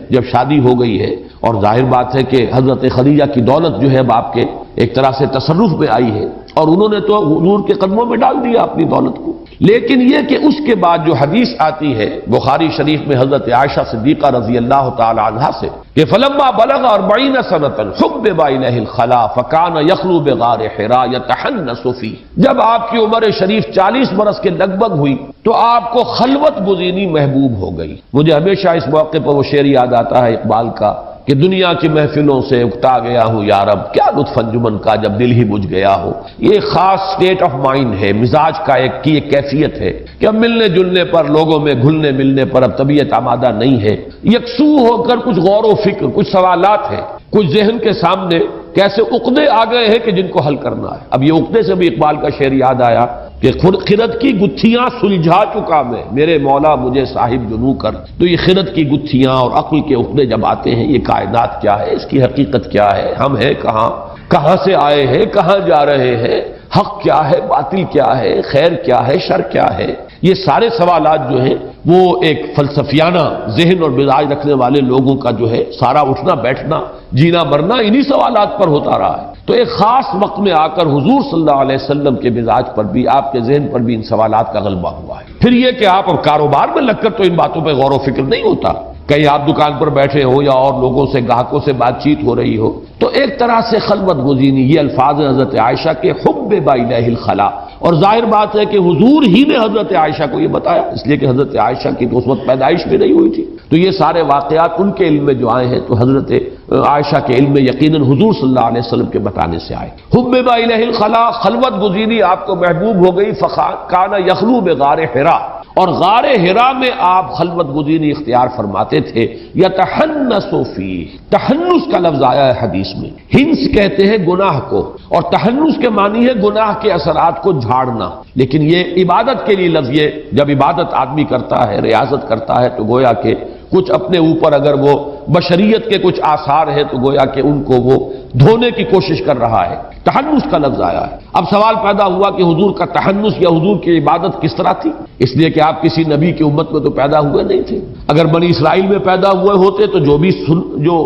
جب شادی ہو گئی ہے، اور ظاہر بات ہے کہ حضرت خدیجہ کی دولت جو ہے اب آپ کے ایک طرح سے تصرف میں آئی ہے، اور انہوں نے تو حضور کے قدموں میں ڈال دیا اپنی دولت کو. لیکن یہ کہ اس کے بعد جو حدیث آتی ہے بخاری شریف میں حضرت عائشہ صدیقہ رضی اللہ تعالی عنہا سے کہ فلما بلغ 40 سنة حبب الیہ الخلاء فکان یخلو بغار حراء یتحنس فیہ، جب آپ کی عمر شریف 40 برس کے لگ بھگ ہوئی تو آپ کو خلوت گزینی محبوب ہو گئی. مجھے ہمیشہ اس موقع پر وہ شعر یاد آتا ہے اقبال کا کہ دنیا کی محفلوں سے اکتا گیا ہوں یا رب، کیا لطف انجمن کا جب دل ہی بجھ گیا ہو. یہ خاص سٹیٹ آف مائنڈ ہے، مزاج کا ایک کیفیت ہے کہ اب ملنے جلنے پر، لوگوں میں گھلنے ملنے پر اب طبیعت آمادہ نہیں ہے. یکسو ہو کر کچھ غور و فکر، کچھ سوالات ہیں، کچھ ذہن کے سامنے کیسے عقدے آ گئے ہیں کہ جن کو حل کرنا ہے. اب یہ عقدے سے بھی اقبال کا شعر یاد آیا کہ خرد کی گتھیاں سلجھا چکا میں، میرے مولا مجھے صاحب جنوں کر. تو یہ خرد کی گتھیاں اور عقل کے عقدے جب آتے ہیں، یہ کائنات کیا ہے، اس کی حقیقت کیا ہے، ہم ہیں کہاں، کہاں سے آئے ہیں، کہاں جا رہے ہیں، حق کیا ہے، باطل کیا ہے، خیر کیا ہے، شر کیا ہے، یہ سارے سوالات جو ہیں وہ ایک فلسفیانہ ذہن اور مزاج رکھنے والے لوگوں کا جو ہے سارا اٹھنا بیٹھنا جینا مرنا انہی سوالات پر ہوتا رہا ہے. تو ایک خاص وقت میں آ کر حضور صلی اللہ علیہ وسلم کے مزاج پر بھی، آپ کے ذہن پر بھی ان سوالات کا غلبہ ہوا ہے. پھر یہ کہ آپ اب کاروبار میں لگ کر تو ان باتوں پہ غور و فکر نہیں ہوتا، کہیں آپ دکان پر بیٹھے ہو یا اور لوگوں سے، گاہکوں سے بات چیت ہو رہی ہو، تو ایک طرح سے خلوت گزینی. یہ الفاظ حضرت عائشہ کے حبب الیہ الخلاء، اور ظاہر بات ہے کہ حضور ہی نے حضرت عائشہ کو یہ بتایا، اس لیے کہ حضرت عائشہ کی تو اس وقت پیدائش بھی نہیں ہوئی تھی. تو یہ سارے واقعات ان کے علم میں جو آئے ہیں تو حضرت عائشہ کے علم میں یقیناً حضور صلی اللہ علیہ وسلم کے بتانے سے آئے. حبب الیہ الخلاء، خلوت گزینی آپ کو محبوب ہو گئی. کان یخلو بغار حراء، اور غار حرا میں آپ خلوت گزینی اختیار فرماتے تھے. یتحنس فیہ، تحنس کا لفظ آیا ہے حدیث میں. ہنس کہتے ہیں گناہ کو، اور تحنس کے معنی ہے گناہ کے اثرات کو جھاڑنا. لیکن یہ عبادت کے لیے لفظ، یہ جب عبادت آدمی کرتا ہے، ریاضت کرتا ہے، تو گویا کہ کچھ اپنے اوپر اگر وہ بشریت کے کچھ آثار ہیں تو گویا کہ ان کو وہ دھونے کی کوشش کر رہا ہے. تحنس کا لفظ آیا ہے. اب سوال پیدا ہوا کہ حضور کا تحنس یا حضور کی عبادت کس طرح تھی؟ اس لیے کہ آپ کسی نبی کی امت میں تو پیدا ہوئے نہیں تھے. اگر بنی اسرائیل میں پیدا ہوئے ہوتے تو جو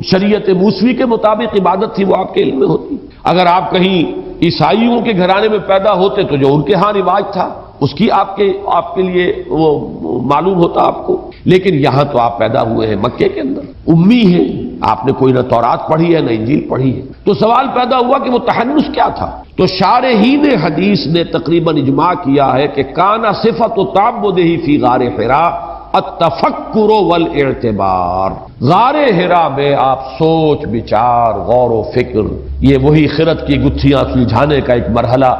شریعت موسوی کے مطابق عبادت تھی وہ آپ کے علم میں ہوتی. اگر آپ کہیں عیسائیوں کے گھرانے میں پیدا ہوتے تو جو ان کے ہاں رواج تھا اس کی آپ کے لیے وہ معلوم ہوتا آپ کو. لیکن یہاں تو آپ پیدا ہوئے ہیں مکے کے اندر، امی ہیں، آپ نے کوئی نہ تورات پڑھی ہے نہ انجیل پڑھی ہے. تو سوال پیدا ہوا کہ وہ تحنس کیا تھا؟ تو شارحین حدیث نے تقریباً اجماع کیا ہے کہ کانا صفت تعبدہ فی غار حراء التفکر والاعتبار. غار حرا میں آپ سوچ بچار، غور و فکر، یہ وہی خرد کی گتھیاں سلجھانے کا ایک مرحلہ،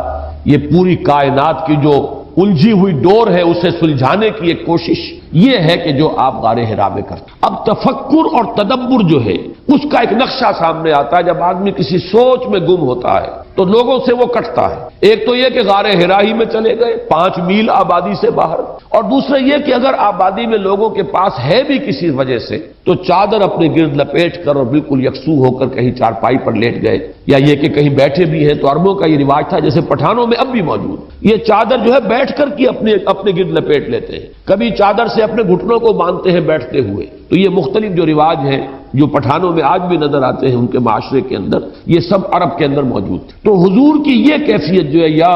یہ پوری کائنات کی جو الجھی ہوئی ڈور ہے اسے سلجھانے کی ایک کوشش، یہ ہے کہ جو آپ غار حرا میں کرتے. اب تفکر اور تدبر جو ہے اس کا ایک نقشہ سامنے آتا ہے. جب آدمی کسی سوچ میں گم ہوتا ہے تو لوگوں سے وہ کٹتا ہے. ایک تو یہ کہ غار حرا ہی میں چلے گئے 5 میل آبادی سے باہر، اور دوسرا یہ کہ اگر آبادی میں لوگوں کے پاس ہے بھی کسی وجہ سے تو چادر اپنے گرد لپیٹ کر اور بالکل یکسو ہو کر کہیں چارپائی پر لیٹ گئے، یا یہ کہ کہیں بیٹھے بھی ہیں. تو عربوں کا یہ رواج تھا، جیسے پٹھانوں میں اب بھی موجود، یہ چادر جو ہے بیٹھ کر کی اپنے گرد لپیٹ لیتے ہیں. کبھی چادر سے اپنے گھٹنوں کو باندھتے ہیں بیٹھتے ہوئے. تو یہ مختلف جو رواج ہیں جو پٹھانوں میں آج بھی نظر آتے ہیں ان کے معاشرے کے اندر، یہ سب عرب کے اندر موجود تھے. تو حضور کی یہ کیفیت جو ہے یا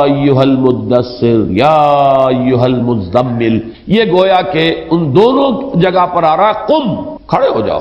ایھا المدثر یا ایھا المزمل، یہ گویا کہ ان دونوں جگہ پر آ رہا، قم، کھڑے ہو جاؤ.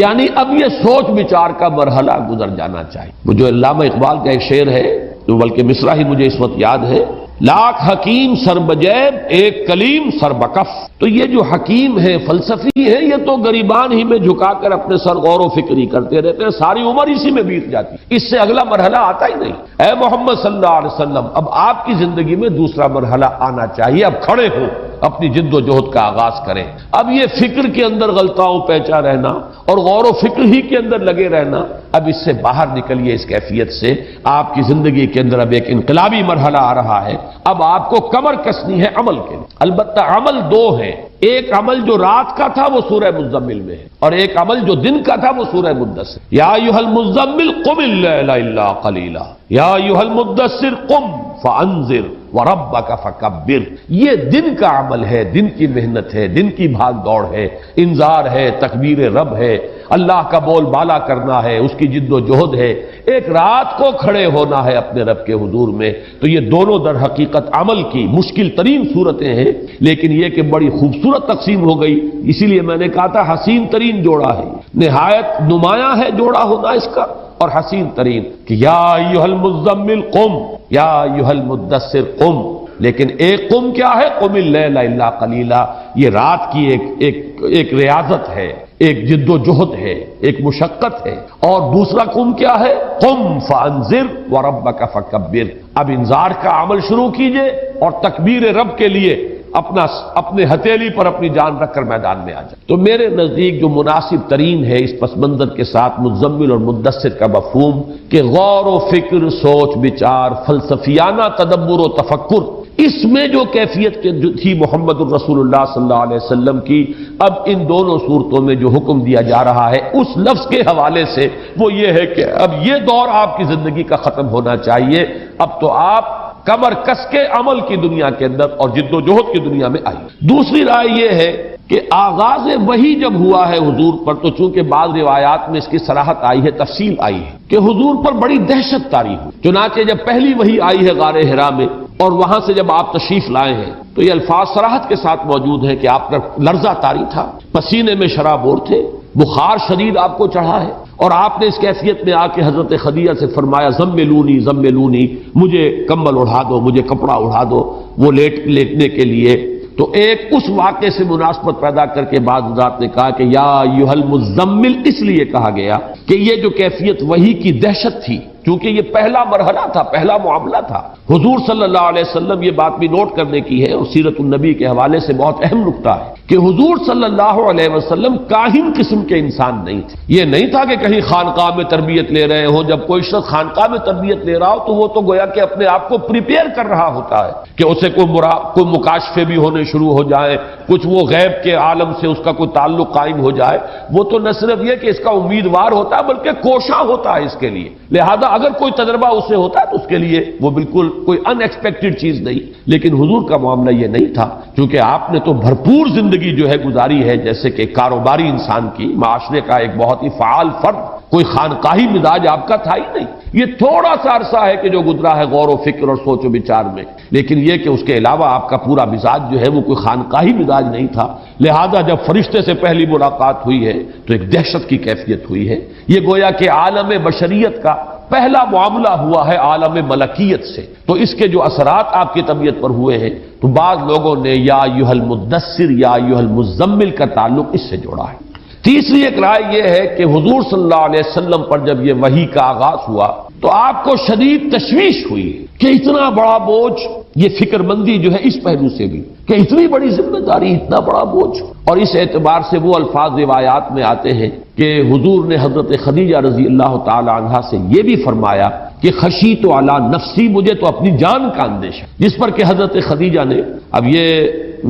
یعنی اب یہ سوچ بچار کا مرحلہ گزر جانا چاہیے. مجھے علامہ اقبال کا ایک شعر ہے جو بلکہ مصرع ہی مجھے اس وقت یاد ہے، لاکھ حکیم سر بجیب ایک کلیم سر بکف. تو یہ جو حکیم ہے، فلسفی ہے، یہ تو گریبان ہی میں جھکا کر اپنے سر غور و فکری کرتے رہتے ہیں، ساری عمر اسی میں بیت جاتی، اس سے اگلا مرحلہ آتا ہی نہیں. اے محمد صلی اللہ علیہ وسلم، اب آپ کی زندگی میں دوسرا مرحلہ آنا چاہیے. اب کھڑے ہو، اپنی جد و جہد کا آغاز کریں. اب یہ فکر کے اندر غلطاؤں پیچا رہنا اور غور و فکر ہی کے اندر لگے رہنا، اب اس سے باہر نکلیے. اس کیفیت سے آپ کی زندگی کے اندر اب ایک انقلابی مرحلہ آ رہا ہے. اب آپ کو کمر کسنی ہے عمل کے لیے. البتہ عمل 2 ہیں، ایک عمل جو رات کا تھا وہ سورہ مزمل میں ہے، اور ایک عمل جو دن کا تھا وہ سورہ مدثر. یا ایھا المزمل قم اللیل الا قلیلا، یا ایھا المدثر قم فانذر وَرَبَّكَ فَكَبِّرْ، یہ دن کا عمل ہے، دن کی محنت ہے، دن کی بھاگ دوڑ ہے، انذار ہے، تکبیر رب ہے، اللہ کا بول بالا کرنا ہے، اس کی جد و جہد ہے، ایک رات کو کھڑے ہونا ہے اپنے رب کے حضور میں۔ تو یہ دونوں در حقیقت عمل کی مشکل ترین صورتیں ہیں، لیکن یہ کہ بڑی خوبصورت تقسیم ہو گئی، اسی لیے میں نے کہا تھا حسین ترین جوڑا ہے، نہایت نمایاں ہے جوڑا ہونا اس کا، اور حسین ترین کہ یا ایھا المزمل قم، یا ایھا المدثر قم، لیکن ایک قم کیا ہے؟ قم اللیل الا قلیلا، یہ رات کی ایک ریاضت ہے، ایک جد و جہد ہے، ایک مشقت ہے، اور دوسرا قم کیا ہے؟ قم فانذر وربک فکبر، اب انذار کا عمل شروع کیجئے اور تکبیر رب کے لیے اپنے ہتھیلی پر اپنی جان رکھ کر میدان میں آ جائے۔ تو میرے نزدیک جو مناسب ترین ہے اس پس منظر کے ساتھ مزمل اور مدثر کا مفہوم کہ غور و فکر، سوچ بچار، فلسفیانہ تدبر و تفکر، اس میں جو کیفیت تھی محمد الرسول اللہ صلی اللہ علیہ وسلم کی، اب ان دونوں صورتوں میں جو حکم دیا جا رہا ہے اس لفظ کے حوالے سے وہ یہ ہے کہ اب یہ دور آپ کی زندگی کا ختم ہونا چاہیے، اب تو آپ کمر کس کے عمل کی دنیا کے اندر اور جد و جہد کی دنیا میں آئی۔ دوسری رائے یہ ہے کہ آغاز وحی جب ہوا ہے حضور پر، تو چونکہ بعض روایات میں اس کی صراحت آئی ہے، تفصیل آئی ہے کہ حضور پر بڑی دہشت طاری ہوئی، چنانچہ جب پہلی وحی آئی ہے غار حرا میں اور وہاں سے جب آپ تشریف لائے ہیں تو یہ الفاظ صراحت کے ساتھ موجود ہیں کہ آپ کا لرزہ طاری تھا، پسینے میں شرابور تھے، بخار شدید آپ کو چڑھا ہے، اور آپ نے اس کیفیت میں آ کے حضرت خدیجہ سے فرمایا زملونی زملونی، مجھے کمبل اڑا دو، مجھے کپڑا اڑا دو، وہ لیٹنے کے لیے۔ تو ایک اس واقعے سے مناسبت پیدا کر کے بعض حضرات نے کہا کہ یا ایھا المزمل اس لیے کہا گیا کہ یہ جو کیفیت وحی کی دہشت تھی، کیونکہ یہ پہلا مرحلہ تھا، پہلا معاملہ تھا۔ حضور صلی اللہ علیہ وسلم، یہ بات بھی نوٹ کرنے کی ہے اور سیرت النبی کے حوالے سے بہت اہم نکتہ ہے کہ حضور صلی اللہ علیہ وسلم کاہن قسم کے انسان نہیں تھے۔ یہ نہیں تھا کہ کہیں خانقاہ میں تربیت لے رہے ہوں، جب کوئی شخص خانقاہ میں تربیت لے رہا ہو تو وہ تو گویا کہ اپنے آپ کو پریپیئر کر رہا ہوتا ہے کہ اسے کوئی مکاشفے بھی ہونے شروع ہو جائیں، کچھ وہ غیب کے عالم سے اس کا کوئی تعلق قائم ہو جائے۔ وہ تو نہ صرف یہ کہ اس کا امیدوار ہوتا ہے بلکہ کوشاں ہوتا ہے اس کے لیے، لہذا اگر کوئی تجربہ اسے ہوتا ہے تو اس کے لیے وہ بالکل کوئی ان ایکسپیکٹڈ چیز نہیں۔ لیکن حضور کا معاملہ یہ نہیں تھا، کیونکہ آپ نے تو بھرپور زندگی جو ہے گزاری ہے، جیسے کہ کاروباری انسان کی، معاشرے کا ایک بہت ہی فعال فرد، کوئی خانقاہی مزاج آپ کا تھا ہی نہیں۔ یہ تھوڑا سا عرصہ ہے کہ جو گزرا ہے غور و فکر اور سوچ و بچار میں، لیکن یہ کہ اس کے علاوہ آپ کا پورا مزاج جو ہے وہ کوئی خانقاہی مزاج نہیں تھا، لہذا جب فرشتے سے پہلی ملاقات ہوئی ہے تو ایک دہشت کی کیفیت ہوئی ہے۔ یہ گویا کہ عالم بشریت کا پہلا معاملہ ہوا ہے عالم ملکیت سے، تو اس کے جو اثرات آپ کی طبیعت پر ہوئے ہیں تو بعض لوگوں نے یا ایھا المدثر یا ایھا المزمل کا تعلق اس سے جوڑا ہے۔ تیسری ایک رائے یہ ہے کہ حضور صلی اللہ علیہ وسلم پر جب یہ وحی کا آغاز ہوا تو آپ کو شدید تشویش ہوئی کہ اتنا بڑا بوجھ، یہ فکر مندی جو ہے اس پہلو سے بھی کہ اتنی بڑی ذمہ داری، اتنا بڑا بوجھ، اور اس اعتبار سے وہ الفاظ روایات میں آتے ہیں کہ حضور نے حضرت خدیجہ رضی اللہ تعالی عنہا سے یہ بھی فرمایا کہ خشیت علی نفسی، مجھے تو اپنی جان کا اندیشہ، جس پر کہ حضرت خدیجہ نے، اب یہ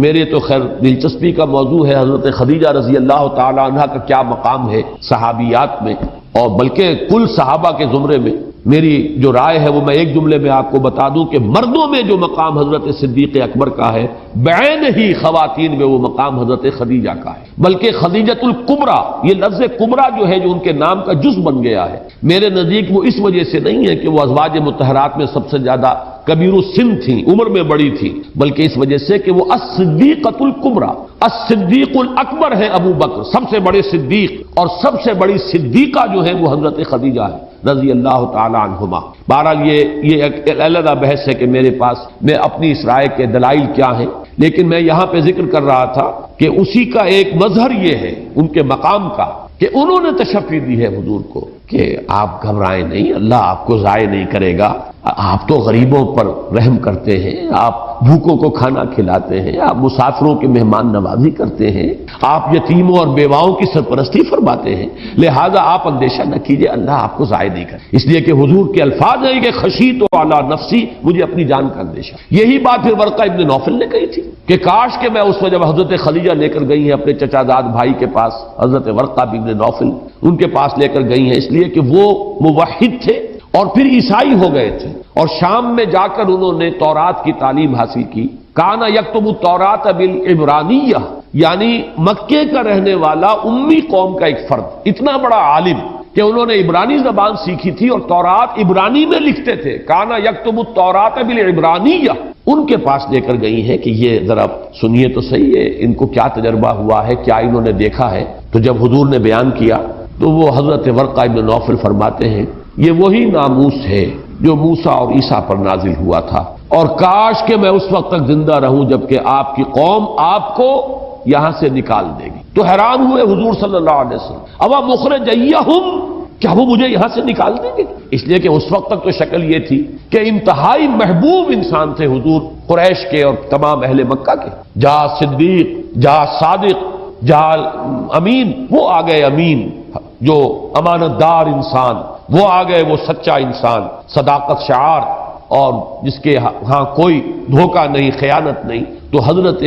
میرے تو خیر دلچسپی کا موضوع ہے حضرت خدیجہ رضی اللہ تعالی عنہا کا کیا مقام ہے صحابیات میں اور بلکہ کل صحابہ کے زمرے میں۔ میری جو رائے ہے وہ میں ایک جملے میں آپ کو بتا دوں کہ مردوں میں جو مقام حضرت صدیق اکبر کا ہے، بعین ہی خواتین میں وہ مقام حضرت خدیجہ کا ہے، بلکہ خدیجۃ الکبریٰ، یہ لفظ کبریٰ جو ہے جو ان کے نام کا جز بن گیا ہے، میرے نزدیک وہ اس وجہ سے نہیں ہے کہ وہ ازواج مطہرات میں سب سے زیادہ کبیر السن تھیں، عمر میں بڑی تھی، بلکہ اس وجہ سے کہ وہ الصدیقۃ الکبریٰ، الصدیق الاکبر ہے ابو بکر، سب سے بڑے صدیق، اور سب سے بڑی صدیقہ جو ہے وہ حضرت خدیجہ ہے رضی اللہ تعالی عنہما۔ بہرحال یہ ایک علیحدہ بحث ہے کہ میرے پاس میں اپنی اس رائے کے دلائل کیا ہیں، لیکن میں یہاں پہ ذکر کر رہا تھا کہ اسی کا ایک مظہر یہ ہے ان کے مقام کا کہ انہوں نے تشفی دی ہے حضور کو کہ آپ گھبرائیں نہیں، اللہ آپ کو ضائع نہیں کرے گا، آپ تو غریبوں پر رحم کرتے ہیں، آپ بھوکوں کو کھانا کھلاتے ہیں، آپ مسافروں کی مہمان نوازی کرتے ہیں، آپ یتیموں اور بیواؤں کی سرپرستی فرماتے ہیں، لہذا آپ اندیشہ نہ کیجئے، اللہ آپ کو ضائع نہیں کرے۔ اس لیے کہ حضور کے الفاظ ہیں کہ خشیت علی نفسی، مجھے اپنی جان کا اندیشہ۔ یہی بات پھر ورقہ ابن نوفل نے کہی تھی کہ کاش کہ میں اس وقت جب حضرت خدیجہ لے کر گئی ہیں اپنے چچا زاد بھائی کے پاس، حضرت ورقہ ابن نوفل ان کے پاس لے کر گئی ہیں، اس لیے کہ وہ موحد تھے، اور پھر عیسائی ہو گئے تھے اور شام میں جا کر انہوں نے تورات کی تعلیم حاصل کی. کانا یکتب التوراۃ بالعبرانیہ، یعنی مکے کا رہنے والا امی قوم کا ایک فرد، اتنا بڑا عالم کہ انہوں نے عبرانی زبان سیکھی تھی اور تورات عبرانی میں لکھتے تھے. کانا یکتب التوراۃ بالعبرانیہ، ان کے پاس لے کر گئی ہیں کہ یہ ذرا سنیے تو صحیح ہے، ان کو کیا تجربہ ہوا ہے، کیا انہوں نے دیکھا ہے. تو جب حضور نے بیان کیا تو وہ حضرت ورقہ ابن نوفل فرماتے ہیں یہ وہی ناموس ہے جو موسیٰ اور عیسیٰ پر نازل ہوا تھا، اور کاش کہ میں اس وقت تک زندہ رہوں جبکہ آپ کی قوم آپ کو یہاں سے نکال دے گی. تو حیران ہوئے حضور صلی اللہ علیہ وسلم، اوا مخرجیہم، کیا وہ مجھے یہاں سے نکال دیں گے؟ اس لیے کہ اس وقت تک تو شکل یہ تھی کہ انتہائی محبوب انسان تھے حضور قریش کے اور تمام اہل مکہ کے. جا صدیق، جا صادق، جا امین، وہ آ گئے امین، جو امانت دار انسان، وہ آ گئے وہ سچا انسان، صداقت شعار، اور جس کے ہاں کوئی دھوکہ نہیں، خیانت نہیں. تو حضرت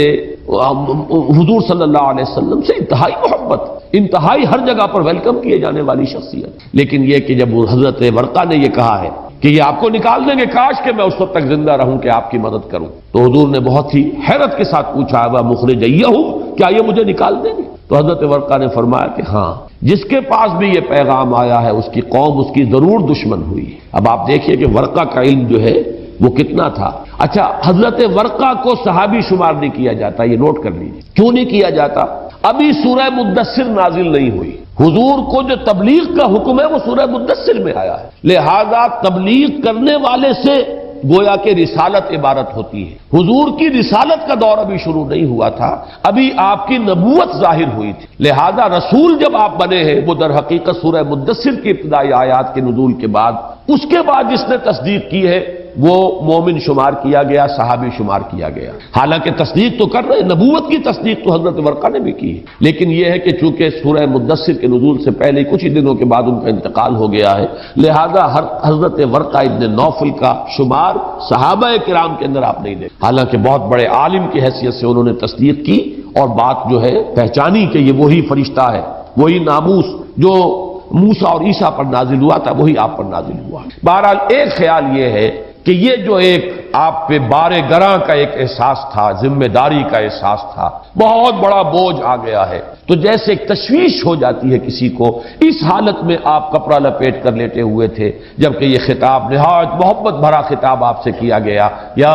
حضور صلی اللہ علیہ وسلم سے انتہائی محبت، انتہائی ہر جگہ پر ویلکم کیے جانے والی شخصیت. لیکن یہ کہ جب حضرت ورقہ نے یہ کہا ہے کہ یہ آپ کو نکال دیں گے، کاش کہ میں اس وقت تک زندہ رہوں کہ آپ کی مدد کروں، تو حضور نے بہت ہی حیرت کے ساتھ پوچھا وہ مخرجیہم، کیا یہ مجھے نکال دیں گے؟ تو حضرت ورقہ نے فرمایا کہ ہاں، جس کے پاس بھی یہ پیغام آیا ہے اس کی قوم اس کی ضرور دشمن ہوئی. اب آپ دیکھیے کہ ورقہ کا علم جو ہے وہ کتنا تھا. اچھا، حضرت ورقہ کو صحابی شمار نہیں کیا جاتا، یہ نوٹ کر لیجیے. کیوں نہیں کیا جاتا؟ ابھی سورہ مدثر نازل نہیں ہوئی. حضور کو جو تبلیغ کا حکم ہے وہ سورہ مدثر میں آیا ہے، لہذا تبلیغ کرنے والے سے گویا کہ رسالت عبارت ہوتی ہے. حضور کی رسالت کا دور ابھی شروع نہیں ہوا تھا، ابھی آپ کی نبوت ظاہر ہوئی تھی. لہذا رسول جب آپ بنے ہیں وہ در حقیقت سورہ مدثر کی ابتدائی آیات کے نزول کے بعد، اس کے بعد جس نے تصدیق کی ہے وہ مومن شمار کیا گیا، صحابی شمار کیا گیا. حالانکہ تصدیق تو کر رہے، نبوت کی تصدیق تو حضرت ورقہ نے بھی کی ہے، لیکن یہ ہے کہ چونکہ سورہ مدثر کے نزول سے پہلے کچھ ہی دنوں کے بعد ان کا انتقال ہو گیا ہے، لہذا حضرت ورقہ ابن نوفل کا شمار صحابہ کرام کے اندر آپ نہیں دیکھتے. حالانکہ بہت بڑے عالم کی حیثیت سے انہوں نے تصدیق کی اور بات جو ہے پہچانی کہ یہ وہی فرشتہ ہے، وہی ناموس جو موسیٰ اور عیسیٰ پر نازل ہوا تھا وہی آپ پر نازل ہوا. بہرحال ایک خیال یہ ہے کہ یہ جو ایک آپ پہ بارے گراں کا ایک احساس تھا، ذمہ داری کا احساس تھا، بہت بڑا بوجھ آ گیا ہے، تو جیسے ایک تشویش ہو جاتی ہے کسی کو، اس حالت میں آپ کپڑا لپیٹ کر لیٹے ہوئے تھے جبکہ یہ خطاب نہایت محبت بھرا خطاب آپ سے کیا گیا، یا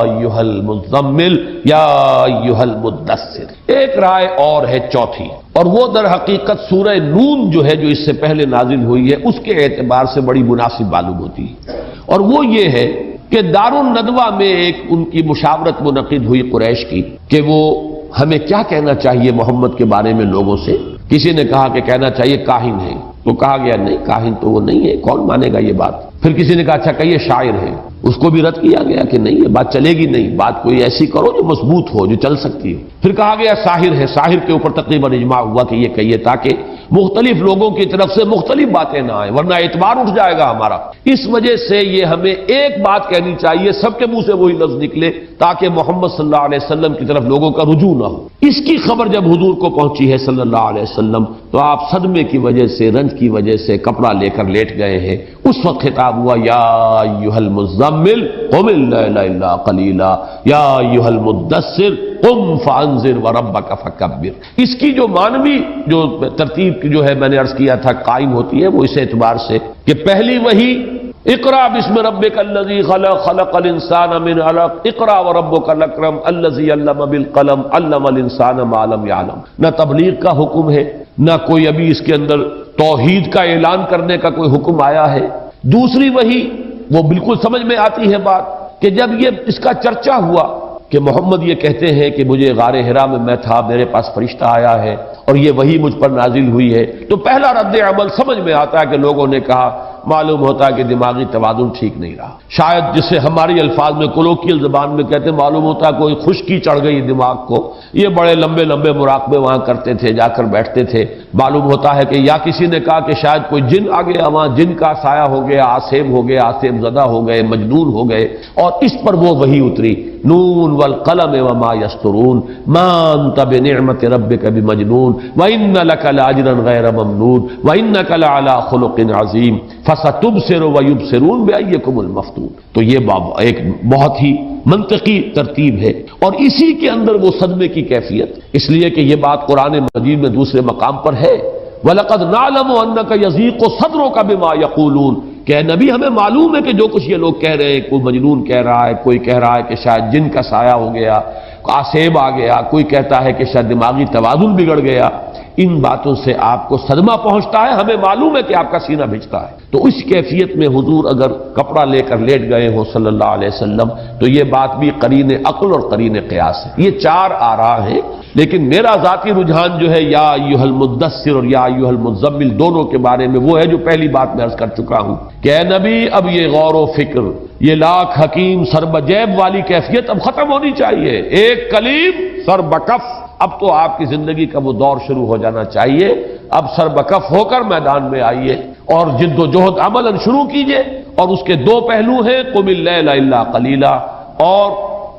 ایھا المزمل یا ایھا المدثر. ایک رائے اور ہے چوتھی، اور وہ در حقیقت سورہ نون جو ہے جو اس سے پہلے نازل ہوئی ہے اس کے اعتبار سے بڑی مناسب معلوم ہوتی ہے، اور وہ یہ ہے کہ دارالندوہ میں ایک ان کی مشاورت منعقد ہوئی قریش کی کہ وہ ہمیں کیا کہنا چاہیے محمد کے بارے میں لوگوں سے. کسی نے کہا کہ کہنا چاہیے کاہن ہے، تو کہا گیا نہیں، کاہن تو وہ نہیں ہے، کون مانے گا یہ بات. پھر کسی نے کہا اچھا کہیے شاعر ہے، اس کو بھی رد کیا گیا کہ نہیں یہ بات چلے گی نہیں، بات کوئی ایسی کرو جو مضبوط ہو، جو چل سکتی ہو. پھر کہا گیا ساحر ہے، ساحر کے اوپر تقریباً اجماع ہوا کہ یہ کہیے تاکہ مختلف لوگوں کی طرف سے مختلف باتیں نہ آئیں ورنہ اعتبار اٹھ جائے گا ہمارا. اس وجہ سے یہ ہمیں ایک بات کہنی چاہیے، سب کے منہ سے وہی لفظ نکلے تاکہ محمد صلی اللہ علیہ وسلم کی طرف لوگوں کا رجوع نہ ہو. اس کی خبر جب حضور کو پہنچی ہے صلی اللہ علیہ وسلم تو آپ صدمے کی وجہ سے، رنج کی وجہ سے کپڑا لے کر لیٹ گئے ہیں. اس وقت خطاب ہوا یا ایھا المزمل قم اللیل الا قلیلا یا ایھا المدثر قم فانذر وربک فکبر. اس کی جو معنوی جو ترتیب کی جو ہے میں نے عرض کیا تھا قائم ہوتی ہے وہ اس اعتبار سے کہ پہلی وہی اقرا بسم ربک الذی خلق خلق الانسان من علق اقرا وربک الاکرم الذی علم بالقلم علم الانسان ما لم یعلم. نہ تبلیغ کا حکم ہے، نہ کوئی ابھی اس کے اندر توحید کا اعلان کرنے کا کوئی حکم آیا ہے. دوسری وہی وہ بالکل سمجھ میں آتی ہے بات کہ جب یہ اس کا چرچا ہوا کہ محمد یہ کہتے ہیں کہ مجھے غار حرا میں تھا، میرے پاس فرشتہ آیا ہے اور یہ وہی مجھ پر نازل ہوئی ہے، تو پہلا رد عمل سمجھ میں آتا ہے کہ لوگوں نے کہا معلوم ہوتا ہے کہ دماغی توازن ٹھیک نہیں رہا. شاید جسے ہماری الفاظ میں کولوکیل زبان میں کہتے ہیں معلوم ہوتا ہے کوئی خشکی چڑھ گئی دماغ کو. یہ بڑے لمبے لمبے مراقبے وہاں کرتے تھے، جا کر بیٹھتے تھے. معلوم ہوتا ہے کہ یا کسی نے کہا کہ شاید کوئی جن آ گیا، وہاں جن کا سایہ ہو گیا، آسیب ہو گیا، آسیب زدہ ہو گئے، مجنون ہو گئے، اور اس پر وہ وحی اتری نون والقلم وما یسطرون ما انت بنعمت ربک بمجنون وان لک لاجرا غیر ممنون وانک لعلی خلق عظیم فَسَتُبْصِرُ وَيُبْصِرُونَ بِأَيِّكُمُ الْمَفْتُونُ۔ تو یہ ایک بہت ہی منطقی ترتیب ہے، اور اسی کے اندر وہ صدمے کی کیفیت، اس لیے کہ یہ بات قرآن مجید میں دوسرے مقام پر ہے، وَلَقَدْ نَعْلَمُ أَنَّكَ يَضِيقُ صَدْرُكَ بِمَا يَقُولُونَ، کہ اے نبی ہمیں معلوم ہے کہ جو کچھ یہ لوگ کہہ رہے ہیں، کوئی مجنون کہہ رہا ہے، کوئی کہہ رہا ہے کہ شاید جن کا سایہ ہو گیا، آسیب آ گیا، کوئی کہتا ہے کہ شاید دماغی توازن بگڑ گیا، ان باتوں سے آپ کو صدمہ پہنچتا ہے، ہمیں معلوم ہے کہ آپ کا سینہ بھجتا ہے۔ تو اس کیفیت میں حضور اگر کپڑا لے کر لیٹ گئے ہوں صلی اللہ علیہ وسلم، تو یہ بات بھی قرین عقل اور قرین قیاس ہے۔ یہ چار آراء ہیں، لیکن میرا ذاتی رجحان جو ہے یا ایھا المدثر اور یا ایھا المزمل دونوں کے بارے میں وہ ہے جو پہلی بات میں عرض کر چکا ہوں کہ اے نبی اب یہ غور و فکر، یہ لاکھ حکیم سر بجیب والی کیفیت اب ختم ہونی چاہیے، ایک کلیم سر بکف، اب تو آپ کی زندگی کا وہ دور شروع ہو جانا چاہیے، اب سر بکف ہو کر میدان میں آئیے اور جد و جہد عملاً شروع کیجئے، اور اس کے دو پہلو ہیں قم اللیل الا قلیلا اور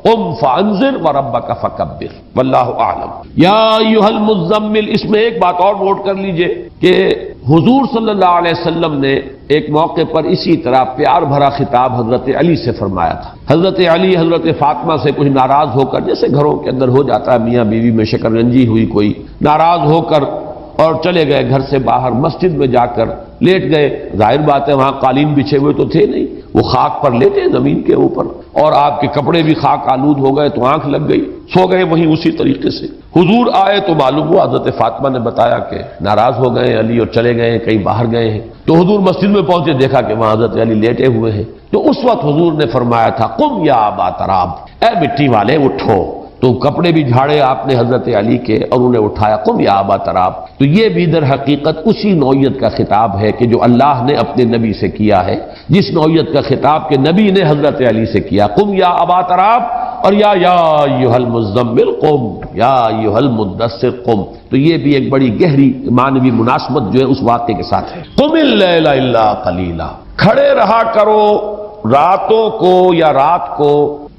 قم فانذر وربک فکبر، واللہ اعلم۔ یا ایھا المزمل، اس میں ایک بات اور نوٹ کر لیجئے کہ حضور صلی اللہ علیہ وسلم نے ایک موقع پر اسی طرح پیار بھرا خطاب حضرت علی سے فرمایا تھا۔ حضرت علی حضرت فاطمہ سے کچھ ناراض ہو کر، جیسے گھروں کے اندر ہو جاتا ہے، میاں بیوی میں شکرگنجی ہوئی، کوئی ناراض ہو کر اور چلے گئے گھر سے باہر، مسجد میں جا کر لیٹ گئے۔ ظاہر بات ہے وہاں قالین بچھے ہوئے تو تھے نہیں، وہ خاک پر لیٹے زمین کے اوپر، اور آپ کے کپڑے بھی خاک آلود ہو گئے تو آنکھ لگ گئی، سو گئے وہیں اسی طریقے سے۔ حضور آئے تو معلوم ہوا، حضرت فاطمہ نے بتایا کہ ناراض ہو گئے علی اور چلے گئے، کہیں باہر گئے ہیں۔ تو حضور مسجد میں پہنچے، دیکھا کہ وہاں حضرت علی لیٹے ہوئے ہیں۔ تو اس وقت حضور نے فرمایا تھا قم یا ابا تراب، اے مٹی والے اٹھو۔ تو کپڑے بھی جھاڑے آپ نے حضرت علی کے اور انہیں اٹھایا، قم یا ابا تراب۔ تو یہ بھی در حقیقت اسی نوعیت کا خطاب ہے کہ جو اللہ نے اپنے نبی سے کیا ہے، جس نوعیت کا خطاب کہ نبی نے حضرت علی سے کیا، قم یا ابا تراب، اور یا ایھا المزمل قم، یا ایھا المدثر قم۔ تو یہ بھی ایک بڑی گہری معنوی مناسبت جو ہے اس واقعے کے ساتھ ہے۔ قم اللیل الا قلیلا، کھڑے رہا کرو راتوں کو یا رات کو،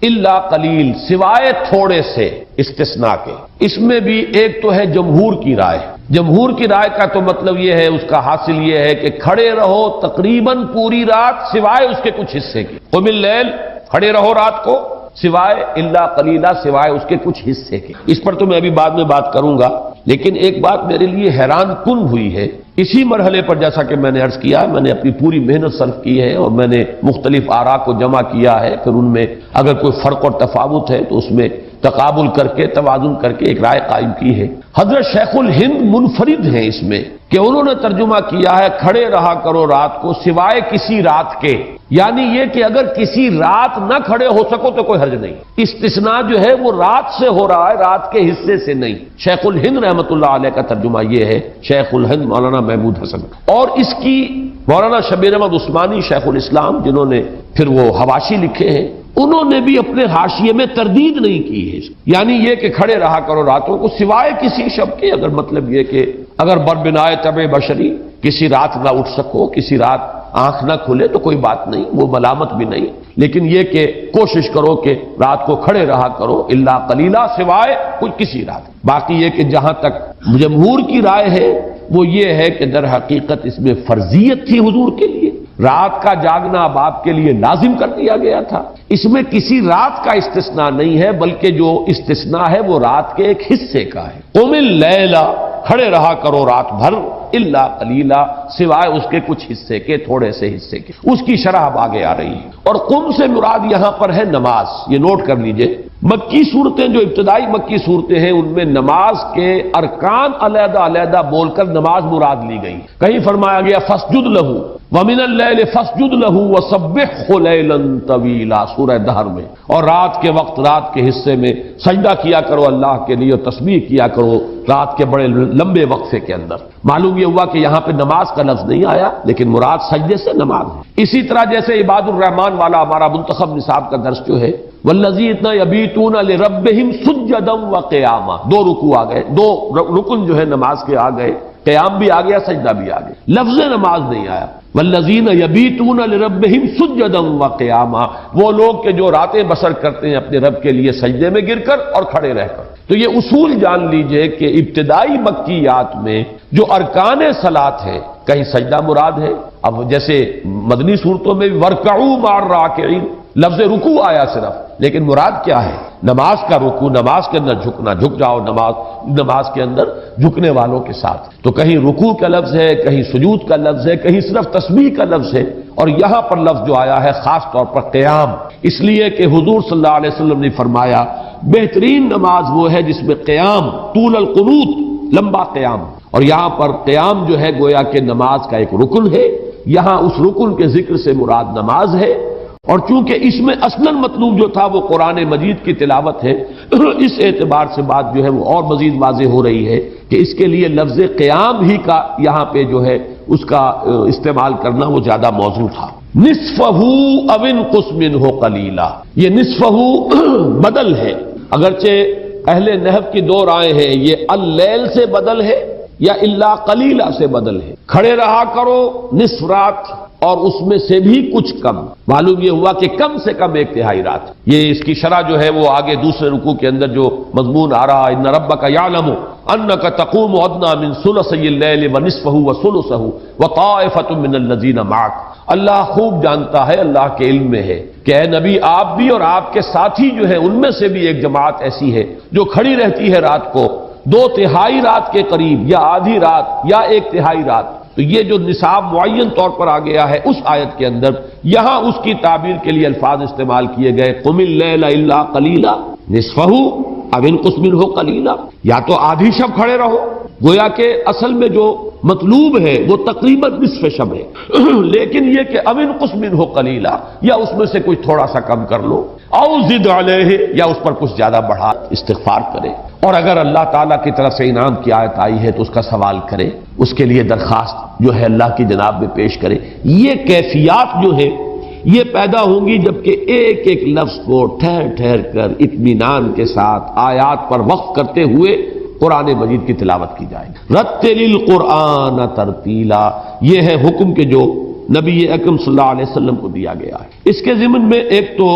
الا قلیل، سوائے تھوڑے سے، استثناء کے۔ اس میں بھی ایک تو ہے جمہور کی رائے، جمہور کی رائے کا تو مطلب یہ ہے، اس کا حاصل یہ ہے کہ کھڑے رہو تقریباً پوری رات سوائے اس کے کچھ حصے کے۔ قم اللیل، کھڑے رہو رات کو، سوائے الا قلیلا، سوائے اس کے کچھ حصے کے۔ اس پر تو میں ابھی بعد میں بات کروں گا، لیکن ایک بات میرے لیے حیران کن ہوئی ہے اسی مرحلے پر، جیسا کہ میں نے عرض کیا، میں نے اپنی پوری محنت صرف کی ہے اور میں نے مختلف آراء کو جمع کیا ہے، پھر ان میں اگر کوئی فرق اور تفاوت ہے تو اس میں تقابل کر کے، توازن کر کے ایک رائے قائم کی ہے۔ حضرت شیخ الہند منفرد ہیں اس میں کہ انہوں نے ترجمہ کیا ہے کھڑے رہا کرو رات کو سوائے کسی رات کے، یعنی یہ کہ اگر کسی رات نہ کھڑے ہو سکو تو کوئی حرج نہیں، استثناء جو ہے وہ رات سے ہو رہا ہے، رات کے حصے سے نہیں۔ شیخ الہند رحمۃ اللہ علیہ کا ترجمہ یہ ہے، شیخ الہند مولانا محمود حسن، اور اس کی مولانا شبیر احمد عثمانی شیخ الاسلام جنہوں نے پھر وہ حواشی لکھے ہیں، انہوں نے بھی اپنے حاشیے میں تردید نہیں کی ہے، یعنی یہ کہ کھڑے رہا کرو راتوں کو سوائے کسی شب کے، اگر مطلب یہ کہ اگر بربنائے طبع بشری کسی رات نہ اٹھ سکو، کسی رات آنکھ نہ کھلے تو کوئی بات نہیں، وہ ملامت بھی نہیں، لیکن یہ کہ کوشش کرو کہ رات کو کھڑے رہا کرو الا قلیلا، سوائے کوئی کسی رات۔ باقی یہ کہ جہاں تک جمہور کی رائے ہے وہ یہ ہے کہ در حقیقت اس میں فرضیت تھی حضور کے لیے، رات کا جاگنا اب آپ کے لیے لازم کر دیا گیا تھا، اس میں کسی رات کا استثناء نہیں ہے، بلکہ جو استثناء ہے وہ رات کے ایک حصے کا ہے۔ قم اللیل، کھڑے رہا کرو رات بھر، الا قلیلا، سوائے اس کے کچھ حصے کے، تھوڑے سے حصے کے۔ اس کی شرح اب آگے آ رہی ہے، اور قم سے مراد یہاں پر ہے نماز، یہ نوٹ کر لیجئے۔ مکی صورتیں جو ابتدائی مکی صورتیں ہیں ان میں نماز کے ارکان علیحدہ علیحدہ بول کر نماز مراد لی گئی، کہیں فرمایا گیا فاسجد لہ ومن اللیل فاسجد لہ وسبحہ لیلا طویلا، سورہ دہر میں، اور رات کے وقت، رات کے حصے میں سجدہ کیا کرو اللہ کے لیے اور تسبیح کیا کرو رات کے بڑے لمبے وقفے کے اندر۔ معلوم یہ ہوا کہ یہاں پہ نماز کا لفظ نہیں آیا، لیکن مراد سجدے سے نماز ہے۔ اسی طرح جیسے عباد الرحمن والا ہمارا منتخب نصاب کا درس جو ہے، والذین یبیتون لربہم سجدا وقیاما، دو رکوع آ گئے، دو رکن جو ہے نماز کے آ گئے، قیام بھی آ گیا، سجدہ بھی آ گیا، لفظ نماز نہیں آیا۔ والذین یبیتون لربہم سجدا وقیاما، وہ لوگ کہ جو راتیں بسر کرتے ہیں اپنے رب کے لیے سجدے میں گر کر اور کھڑے رہ کر۔ تو یہ اصول جان لیجئے کہ ابتدائی مکیات میں جو ارکان صلاۃ ہے، کہیں سجدہ مراد ہے، اب جیسے مدنی صورتوں میں ورکعوا مع الراکعین لفظ رکوع آیا صرف، لیکن مراد کیا ہے؟ نماز کا رکوع، نماز کے اندر جھکنا، جھک جاؤ نماز کے اندر جھکنے والوں کے ساتھ۔ تو کہیں رکوع کا لفظ ہے، کہیں سجود کا لفظ ہے، کہیں صرف تسبیح کا لفظ ہے، اور یہاں پر لفظ جو آیا ہے خاص طور پر قیام، اس لیے کہ حضور صلی اللہ علیہ وسلم نے فرمایا بہترین نماز وہ ہے جس میں قیام، طول القنوت، لمبا قیام، اور یہاں پر قیام جو ہے گویا کہ نماز کا ایک رکن ہے، یہاں اس رکن کے ذکر سے مراد نماز ہے، اور چونکہ اس میں اصلاً مطلوب جو تھا وہ قرآن مجید کی تلاوت ہے، اس اعتبار سے بات جو ہے وہ اور مزید واضح ہو رہی ہے کہ اس کے لیے لفظ قیام ہی کا یہاں پہ جو ہے اس کا استعمال کرنا وہ زیادہ موزوں تھا۔ نصفہ او انقص منہ قلیلا، یہ نصفہ بدل ہے، اگرچہ اہل نحو کی دو رائے ہیں، یہ اللیل سے بدل ہے یا الا قلیلا سے بدل ہے۔ کھڑے رہا کرو نصف رات اور اس میں سے بھی کچھ کم، معلوم یہ ہوا کہ کم سے کم ایک تہائی رات۔ یہ اس کی شرح جو ہے وہ آگے دوسرے رکوع کے اندر جو مضمون آ رہا ہے، ان ربک یعلم انک تقوم ادنی من ثلثی اللیل ونصفہ وثلثہ وطائفۃ من الذین معک، اللہ خوب جانتا ہے، اللہ کے علم میں ہے کہ اے نبی آپ بھی اور آپ کے ساتھی جو ہیں ان میں سے بھی ایک جماعت ایسی ہے جو کھڑی رہتی ہے رات کو 2/3 رات کے قریب، یا آدھی رات یا 1/3 رات۔ تو یہ جو نصاب معین طور پر آ گیا ہے اس آیت کے اندر، یہاں اس کی تعبیر کے لیے الفاظ استعمال کیے گئے، قم اللیل الا قلیلا نصفہ او انقص منہ قلیلا، یا تو آدھی شب کھڑے رہو، گویا کہ اصل میں جو مطلوب ہے وہ تقریباً نصف شب ہے، لیکن یہ کہ او انقص منہ قلیلا، یا اس میں سے کچھ تھوڑا سا کم کر لو، او زد علیہ، یا اس پر کچھ زیادہ بڑھا استغفار کرے، اور اگر اللہ تعالیٰ کی طرف سے انعام کی آیت آئی ہے تو اس کا سوال کرے، اس کے لیے درخواست جو ہے اللہ کی جناب میں پیش کرے۔ یہ کیفیات جو ہے یہ پیدا ہوں گی جبکہ ایک ایک لفظ کو ٹھہر ٹھہر کر اطمینان کے ساتھ آیات پر وقف کرتے ہوئے قرآن مجید کی تلاوت کی جائے۔ رتل القرآن ترتیلا، یہ ہے حکم کہ جو نبی اکرم صلی اللہ علیہ وسلم کو دیا گیا ہے۔ اس کے ضمن میں ایک تو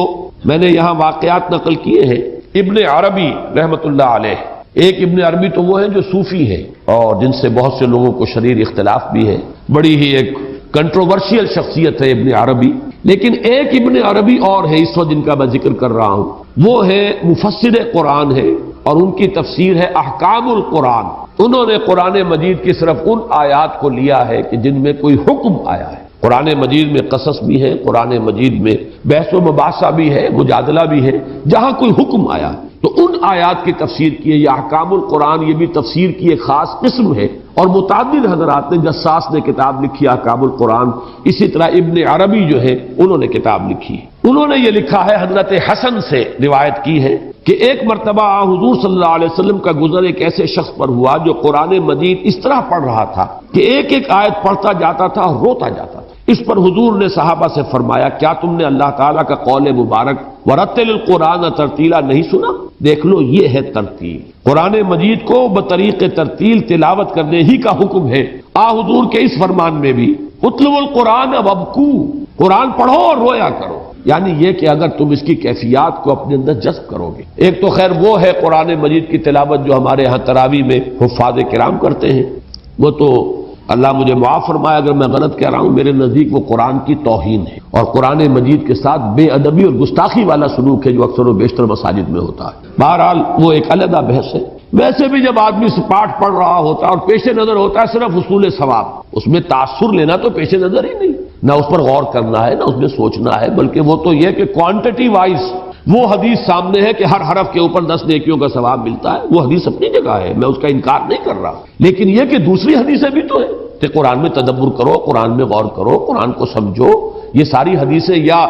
میں نے یہاں واقعات نقل کیے ہیں ابن عربی رحمۃ اللہ علیہ، ایک ابن عربی تو وہ ہیں جو صوفی ہیں اور جن سے بہت سے لوگوں کو شدید اختلاف بھی ہے، بڑی ہی ایک کنٹروورشیل شخصیت ہے ابن عربی، لیکن ایک ابن عربی اور ہے اس وقت جن کا میں ذکر کر رہا ہوں، وہ ہے مفسر قرآن ہے، اور ان کی تفسیر ہے احکام القرآن۔ انہوں نے قرآن مجید کی صرف ان آیات کو لیا ہے کہ جن میں کوئی حکم آیا ہے۔ قرآن مجید میں قصص بھی ہے، قرآن مجید میں بحث و مباحثہ بھی ہے، مجادلہ بھی ہے، جہاں کوئی حکم آیا تو ان آیات کی تفسیر کی ہے۔ یہ احکام القرآن یہ بھی تفسیر کی ایک خاص قسم ہے، اور متعدد حضرات نے، جساس نے کتاب لکھی احکام القرآن، اسی طرح ابن عربی جو ہے انہوں نے کتاب لکھی ہے۔ انہوں نے یہ لکھا ہے، حضرت حسن سے روایت کی ہے کہ ایک مرتبہ حضور صلی اللہ علیہ وسلم کا گزر ایک ایسے شخص پر ہوا جو قرآن مجید اس طرح پڑھ رہا تھا کہ ایک ایک آیت پڑھتا جاتا تھا اور روتا جاتا تھا۔ اس پر حضور نے صحابہ سے فرمایا کیا تم نے اللہ تعالیٰ کا قول مبارک ورتل القرآن ترتیلا نہیں سنا؟ دیکھ لو یہ ہے ترتیل، قرآن مجید کو بطریق ترتیل تلاوت کرنے ہی کا حکم ہے۔ حضور کے اس فرمان میں بھی اتلو القرآن وابکو، قرآن پڑھو اور رویا کرو، یعنی یہ کہ اگر تم اس کی کیفیات کو اپنے اندر جذب کرو گے۔ ایک تو خیر وہ ہے قرآن مجید کی تلاوت جو ہمارے ہاں تراویح میں حفاظ کرام کرتے ہیں، وہ تو اللہ مجھے معاف فرمائے اگر میں غلط کہہ رہا ہوں، میرے نزدیک وہ قرآن کی توہین ہے، اور قرآن مجید کے ساتھ بے ادبی اور گستاخی والا سلوک ہے جو اکثر و بیشتر مساجد میں ہوتا ہے۔ بہرحال وہ ایک علیحدہ بحث ہے۔ ویسے بھی جب آدمی پاٹھ پڑھ رہا ہوتا ہے اور پیش نظر ہوتا ہے صرف حصول ثواب، اس میں تاثر لینا تو پیش نظر ہی نہیں، نہ اس پر غور کرنا ہے نہ اس میں سوچنا ہے، بلکہ وہ تو یہ کہ کوانٹٹی وائز وہ حدیث سامنے ہے کہ ہر حرف کے اوپر 10 نیکیوں کا ثواب ملتا ہے، وہ حدیث اپنی جگہ ہے، میں اس کا انکار نہیں کر رہا، لیکن یہ کہ دوسری حدیثیں بھی تو ہیں کہ قرآن میں تدبر کرو، قرآن میں غور کرو، قرآن کو سمجھو۔ یہ ساری حدیثیں، یا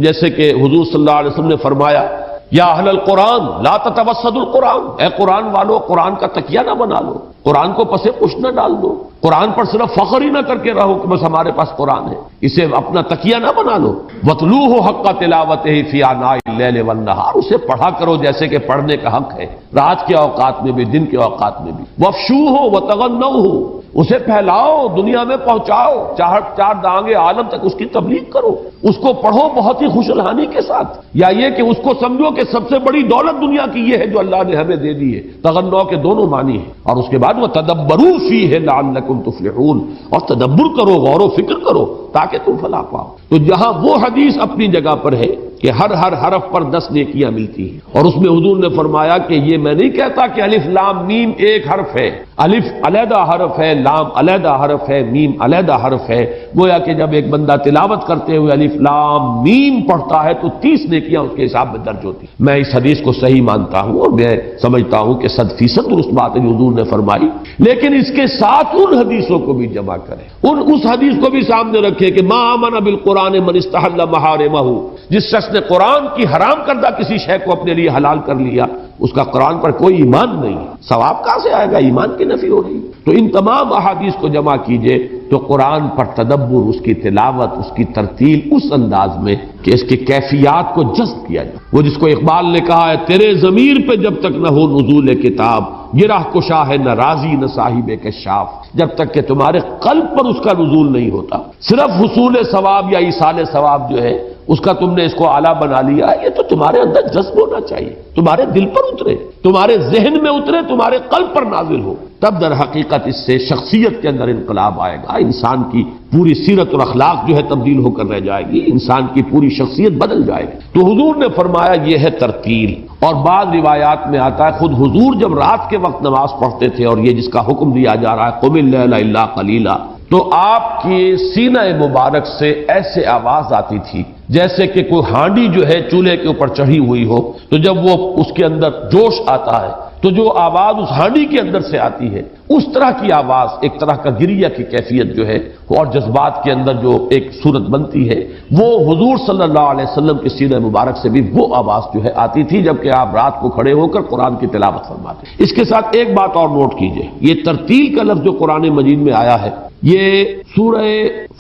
جیسے کہ حضور صلی اللہ علیہ وسلم نے فرمایا یا اہل القرآن لا تتوسدوا القرآن، اے قرآن والو قرآن کا تکیہ نہ بنا لو، قرآن کو پس پش نہ ڈال دو، قرآن پر صرف فخر ہی نہ کر کے رہو کہ بس ہمارے پاس قرآن ہے، اسے اپنا تکیہ نہ بنا لو۔ وَاتْلُوهُ حَقَّ تِلَاوَتِهِ فِي آنَاءِ اللَّيْلِ وَالنَّهَارِ، اسے پڑھا کرو جیسے کہ پڑھنے کا حق ہے، رات کے اوقات میں بھی دن کے اوقات میں بھی۔ وَافْشُوهُ وَتَغَنَّوْهُ، اسے پھیلاؤ، دنیا میں پہنچاؤ، چار دانگے عالم تک اس کی تبلیغ کرو، اس کو پڑھو بہت ہی خوش الحانی کے ساتھ، یا یہ کہ اس کو سمجھو کہ سب سے بڑی دولت دنیا کی یہ ہے جو اللہ نے ہمیں دے دی ہے۔ تغنو کے دونوں معنی ہیں، اور اس کے بعد وہ تدبروا فیہ لعلکم تفلحون، اور تدبر کرو، غور و فکر کرو تاکہ تم فلاح پاؤ۔ تو جہاں وہ حدیث اپنی جگہ پر ہے کہ ہر حرف پر 10 نیکیاں ملتی ہیں، اور اس میں حضور نے فرمایا کہ یہ میں نہیں کہتا کہ الف لام میم ایک حرف ہے، الف علیحدہ حرف ہے، لام علیحدہ حرف ہے، میم علیحدہ حرف ہے، گویا کہ جب ایک بندہ تلاوت کرتے ہوئے الف لام میم پڑھتا ہے تو 30 نیکیاں اس کے حساب میں درج ہوتی ہیں۔ میں اس حدیث کو صحیح مانتا ہوں اور میں سمجھتا ہوں کہ 100% درست بات ہے جو حضور نے فرمائی، لیکن اس کے ساتھ ان حدیثوں کو بھی جمع کریں، اس حدیث کو بھی سامنے رکھے کہ ما آمن بالقرآن من استحل محارمہ، جس شخص نے قرآن کی حرام کردہ کسی شے کو اپنے لیے حلال کر لیا، اس کا قرآن پر کوئی ایمان نہیں ہے، ثواب کہاں سے آئے گا؟ ایمان کی نفی ہو رہی ہے۔ تو ان تمام احادیث کو جمع کیجئے تو قرآن پر تدبر، اس کی تلاوت، اس کی ترتیل اس انداز میں کہ اس کی کیفیات کو جذب کیا جائے۔ وہ جس کو اقبال نے کہا ہے تیرے ضمیر پہ جب تک نہ ہو نزول کتاب، یہ راہ کشا ہے نہ راضی نہ صاحب کشاف، جب تک کہ تمہارے قلب پر اس کا نزول نہیں ہوتا، صرف حصول ثواب یا ایصال ثواب جو ہے اس کا تم نے اس کو اعلیٰ بنا لیا، یہ تو تمہارے اندر جذب ہونا چاہیے، تمہارے دل پر اترے، تمہارے ذہن میں اترے، تمہارے قلب پر نازل ہو، تب در حقیقت اس سے شخصیت کے اندر انقلاب آئے گا، انسان کی پوری سیرت اور اخلاق جو ہے تبدیل ہو کر رہ جائے گی، انسان کی پوری شخصیت بدل جائے گی۔ تو حضور نے فرمایا یہ ہے ترتیل، اور بعض روایات میں آتا ہے خود حضور جب رات کے وقت نماز پڑھتے تھے اور یہ جس کا حکم دیا جا رہا ہے قم اللیل الا قلیلا، تو آپ کی سینہ مبارک سے ایسے آواز آتی تھی جیسے کہ کوئی ہانڈی جو ہے چولہے کے اوپر چڑھی ہوئی ہو، تو جب وہ اس کے اندر جوش آتا ہے تو جو آواز اس ہانڈی کے اندر سے آتی ہے اس طرح کی آواز، ایک طرح کا گریہ کی کیفیت جو ہے اور جذبات کے اندر جو ایک صورت بنتی ہے، وہ حضور صلی اللہ علیہ وسلم کی سینہ مبارک سے بھی وہ آواز جو ہے آتی تھی جبکہ آپ رات کو کھڑے ہو کر قرآن کی تلاوت فرماتے۔ اس کے ساتھ ایک بات اور نوٹ کیجئے، یہ ترتیل کا لفظ جو قرآن مجید میں آیا ہے یہ سورہ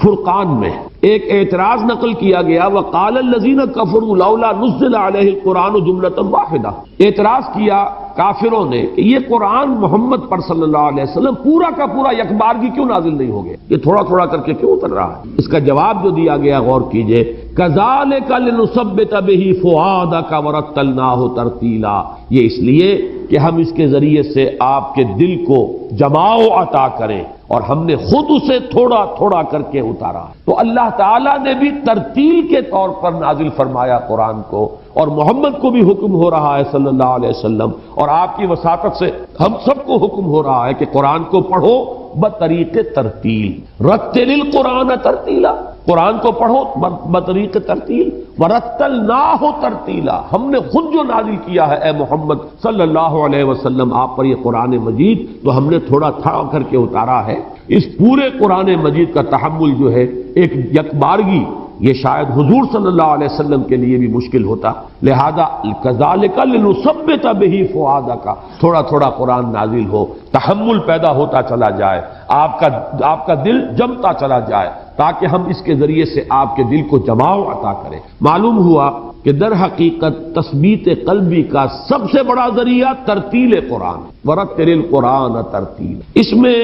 فرقان میں ایک اعتراض نقل کیا گیا، وَقَالَ الَّذِينَ كَفَرُوا لَوْلَا نُزِّلَ عَلَيْهِ الْقُرْآنُ جُمْلَةً وَاحِدَةً، اعتراض کیا کافروں نے کہ یہ قرآن محمد پر صلی اللہ علیہ وسلم پورا کا پورا یکبارگی کیوں نازل نہیں ہو گیا، یہ تھوڑا تھوڑا کر کے کیوں اتر رہا ہے؟ اس کا جواب جو دیا گیا غور کیجئے، كَذَلِكَ لِنُثَبِّتَ بِهِ فُؤَادَكَ وَرَتَّلْنَاهُ تَرْتِيلًا، یہ اس لیے کہ ہم اس کے ذریعے سے آپ کے دل کو جماؤ عطا کریں اور ہم نے خود اسے تھوڑا تھوڑا کر کے اتارا۔ تو اللہ تعالیٰ نے بھی ترتیل کے طور پر نازل فرمایا قرآن کو، اور محمد کو بھی حکم ہو رہا ہے صلی اللہ علیہ وسلم، اور آپ کی وساطت سے ہم سب کو حکم ہو رہا ہے کہ قرآن کو پڑھو بطریق ترتیل، رتل القرآن ترتیلا، قرآن کو پڑھو بطریق ترتیل، ورتلناہ ترتیلا، ہم نے خود جو نازل کیا ہے اے محمد صلی اللہ علیہ وسلم آپ پر یہ قرآن مجید، تو ہم نے تھوڑا تھوڑا کر کے اتارا ہے۔ اس پورے قرآن مجید کا تحمل جو ہے ایک یکبارگی، یہ شاید حضور صلی اللہ علیہ وسلم کے لیے بھی مشکل ہوتا، لہذا کذالک لنثبت بہ فؤادک، تھوڑا تھوڑا قرآن نازل ہو، تحمل پیدا ہوتا چلا جائے، آپ کا دل جمتا چلا جائے، تاکہ ہم اس کے ذریعے سے آپ کے دل کو جماؤ عطا کریں۔ معلوم ہوا کہ در حقیقت تثبیت قلبی کا سب سے بڑا ذریعہ ترتیل قرآن، ورتل القرآن ترتیل۔ اس میں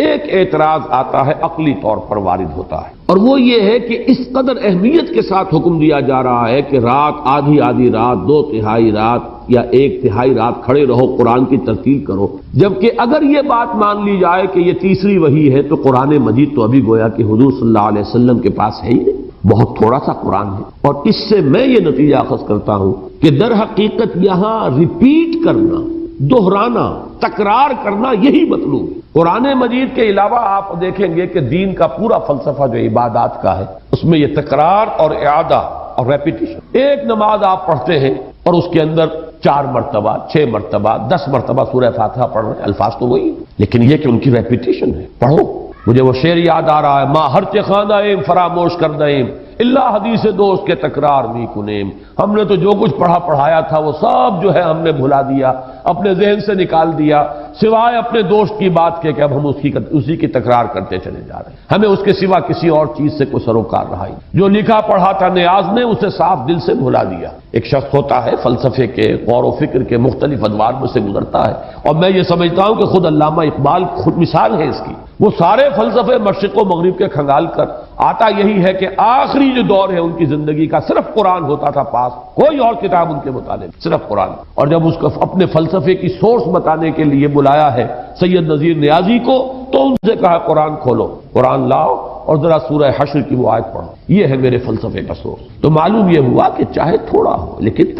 ایک اعتراض آتا ہے عقلی طور پر وارد ہوتا ہے، اور وہ یہ ہے کہ اس قدر اہمیت کے ساتھ حکم دیا جا رہا ہے کہ رات آدھی رات، 2/3 رات یا 1/3 رات کھڑے رہو قرآن کی ترتیل کرو، جبکہ اگر یہ بات مان لی جائے کہ یہ تیسری وحی ہے تو قرآن مجید تو ابھی گویا کہ حضور صلی اللہ علیہ وسلم کے پاس ہے ہی نہیں، بہت تھوڑا سا قرآن ہے۔ اور اس سے میں یہ نتیجہ اخذ کرتا ہوں کہ در حقیقت یہاں ریپیٹ کرنا، دہرانا، تکرار کرنا یہی مطلوب ہے۔ قرآن مجید کے علاوہ آپ دیکھیں گے کہ دین کا پورا فلسفہ جو عبادات کا ہے اس میں یہ تکرار اور اعادہ اور ریپیٹیشن۔ ایک نماز آپ پڑھتے ہیں اور اس کے اندر 4 مرتبہ 6 مرتبہ 10 مرتبہ سورہ فاتحہ پڑھ رہے ہیں، الفاظ تو وہی، لیکن یہ کہ ان کی ریپیٹیشن ہے۔ پڑھو، مجھے وہ شعر یاد آ رہا ہے، ماں ہر خاندہ فراموش کر دیں اللہ حدیث دوست کے تکرار می کنیم، ہم نے تو جو کچھ پڑھایا تھا وہ سب جو ہے ہم نے بھلا دیا، اپنے ذہن سے نکال دیا، سوائے اپنے دوست کی بات کے کہ اب ہم اسی کی تکرار کرتے چلے جا رہے ہیں، ہمیں اس کے سوا کسی اور چیز سے کوئی سروکار رہا ہی، جو لکھا پڑھا تھا نیاز نے اسے صاف دل سے بھلا دیا۔ ایک شخص ہوتا ہے فلسفے کے، غور و فکر کے مختلف ادوار میں سے گزرتا ہے، اور میں یہ سمجھتا ہوں کہ خود علامہ اقبال خود مثال ہے اس کی۔ وہ سارے فلسفے مشرق و مغرب کے کھنگال کر آتا یہی ہے کہ آخری جو دور ہے ان کی زندگی کا صرف قرآن ہوتا تھا پاس، کوئی اور کتاب ان کے مطالعے صرف قرآن۔ اور جب اس کو اپنے فلسفے کی سورس بتانے کے لیے بلایا ہے سید نذیر نیازی کو، تو ان سے کہا قرآن کھولو، قرآن لاؤ اور ذرا سورہ حشر کی وہ آیت پڑھو، یہ ہے میرے فلسفے کا سورس۔ تو معلوم یہ ہوا کہ چاہے تھوڑا ہو لیکن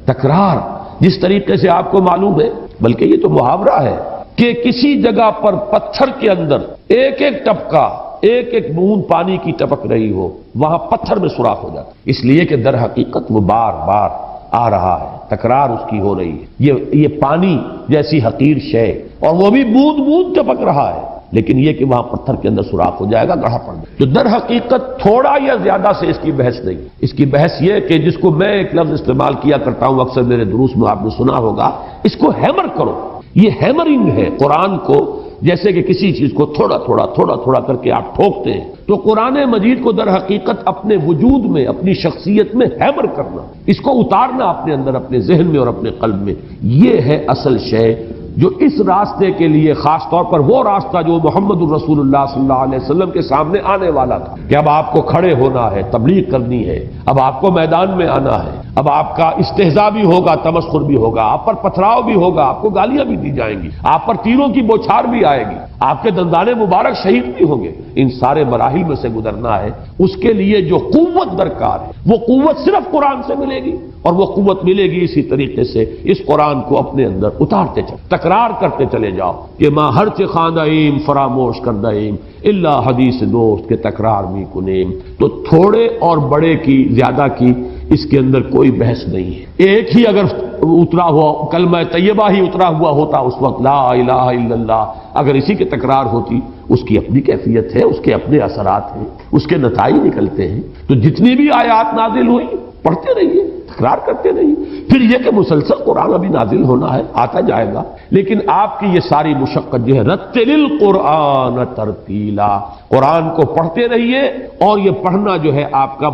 تکرار جس طریقے سے آپ کو معلوم ہے، بلکہ یہ تو محاورہ ہے کہ کسی جگہ پر پتھر کے اندر ایک ایک ٹپکا، ایک ایک بوند پانی کی ٹپک رہی ہو، وہاں پتھر میں سوراخ ہو جاتا، اس لیے کہ در حقیقت وہ بار بار آ رہا ہے، تکرار اس کی ہو رہی ہے۔ یہ پانی جیسی حقیر شے، اور وہ بھی بوند بوند ٹپک رہا ہے، لیکن یہ کہ وہاں پتھر کے اندر سوراخ ہو جائے گا، گڑھا پڑ جائے گا۔ تو در حقیقت تھوڑا یا زیادہ سے اس کی بحث نہیں، اس کی بحث یہ کہ جس کو میں ایک لفظ استعمال کیا کرتا ہوں اکثر میرے دروس میں، آپ نے سنا ہوگا، اس کو ہیمر کرو۔ یہ ہیمرنگ ہے قرآن کو، جیسے کہ کسی چیز کو تھوڑا تھوڑا کر کے آپ ٹھوکتے ہیں، تو قرآن مجید کو در حقیقت اپنے وجود میں، اپنی شخصیت میں ہیمر کرنا، اس کو اتارنا اپنے اندر، اپنے ذہن میں اور اپنے قلب میں، یہ ہے اصل شے جو اس راستے کے لیے، خاص طور پر وہ راستہ جو محمد الرسول اللہ صلی اللہ علیہ وسلم کے سامنے آنے والا تھا، کہ اب آپ کو کھڑے ہونا ہے، تبلیغ کرنی ہے، اب آپ کو میدان میں آنا ہے، اب آپ کا استہزاء بھی ہوگا، تمسخر بھی ہوگا، آپ پر پتھراؤ بھی ہوگا، آپ کو گالیاں بھی دی جائیں گی، آپ پر تیروں کی بوچھار بھی آئے گی، آپ کے دندان مبارک شہید بھی ہوں گے، ان سارے مراحل میں سے گزرنا ہے۔ اس کے لیے جو قوت درکار ہے، وہ قوت صرف قرآن سے ملے گی، اور وہ قوت ملے گی اسی طریقے سے اس قرآن کو اپنے اندر اتارتے چلے، تکرار کرتے چلے جاؤ کہ ماں ہر چہ خواندہیم فراموش کردہیم اللہ حدیث دوست کے تکرار می کنیم۔ تو تھوڑے اور بڑے کی، زیادہ کی، اس کے اندر کوئی بحث نہیں ہے۔ ایک ہی اگر اترا ہوا کلمہ طیبہ ہی اترا ہوا ہوتا اس وقت، لا الہ الا اللہ، اگر اسی کی تکرار ہوتی، اس کی اپنی کیفیت ہے، اس کے اپنے اثرات ہیں، اس کے نتائج نکلتے ہیں۔ تو جتنی بھی آیات نازل ہوئی پڑھتے رہیے، تکرار کرتے رہیے، پھر یہ کہ مسلسل قرآن ابھی نازل ہونا ہے، آتا جائے گا، لیکن آپ کی یہ ساری مشقت جو ہے، رتل القرآن ترتیلا، قرآن کو پڑھتے رہیے، اور یہ پڑھنا جو ہے آپ کا